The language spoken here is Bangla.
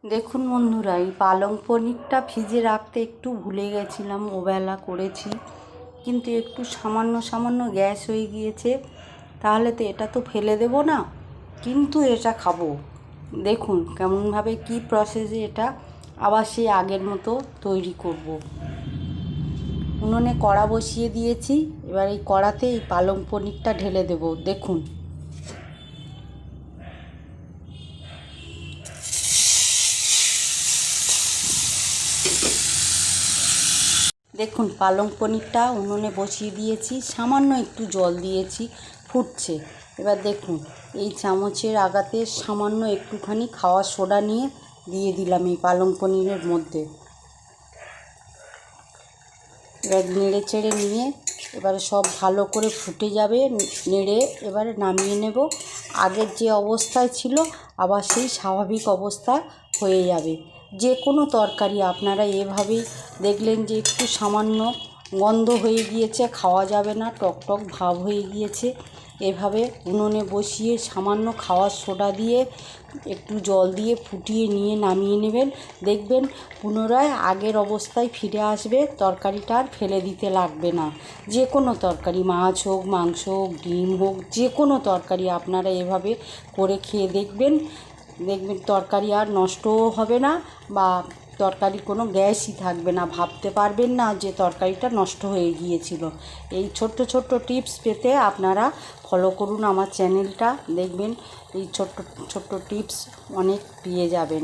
দেখুন বন্ধুরা, এই পালং পনিরটা ভিজে রাখতে একটু ভুলে গেছিলাম, ওবেলা করেছি কিন্তু একটু সামান্য গ্যাস হয়ে গিয়েছে। তাহলে তো এটা তো ফেলে দেব না, কিন্তু এটা খাবো। দেখুন কেমনভাবে কি প্রসেসে এটা আবার সেই আগের মতো তৈরি করব। উনুনে কড়া বসিয়ে দিয়েছি, এবার এই কড়াতে এই পালং পনিরটা ঢেলে দেব। দেখুন দেখুন পালং পনিরটা উনুনে বসিয়ে দিয়েছি, সামান্য একটু জল দিয়েছি, ফুটছে। এবার দেখুন এই চামচের আগাতে সামান্য একটুখানি খাওয়ার সোডা নিয়ে দিয়ে দিলাম এই পালং পনিরের মধ্যে। এবার নেড়ে চেড়ে নিয়ে এবারে সব ভালো করে ফুটে যাবে, নেড়ে এবারে নামিয়ে নেব। আগের যে অবস্থায় ছিল আবার সেই স্বাভাবিক অবস্থা হয়ে যাবে। যে কোনো তরকারি আপনারা এভাবেই দেখলেন যে একটু সামান্য গন্ধ হয়ে গিয়েছে, খাওয়া যাবে না, টক ভাব হয়ে গিয়েছে, এভাবে উনুনে বসিয়ে সামান্য খাওয়ার সোডা দিয়ে একটু জল দিয়ে ফুটিয়ে নিয়ে নামিয়ে নেবেন। দেখবেন পুনরায় আগের অবস্থায় ফিরে আসবে, তরকারিটা আর ফেলে দিতে লাগবে না। যে কোনো তরকারি, মাছ হোক, মাংস হোক, ডিম হোক, যে কোনো তরকারি আপনারা এভাবে করে খেয়ে দেখবেন। দেখবেন তরকারি আর নষ্টও হবে না, বা তরকারি কোনো গ্যাসই থাকবে না, ভাবতে পারবেন না যে তরকারিটা নষ্ট হয়ে গিয়েছিল। এই ছোট্ট টিপস পেতে আপনারা ফলো করুন আমার চ্যানেলটা, দেখবেন এই ছোট্ট টিপস অনেক পেয়ে যাবেন।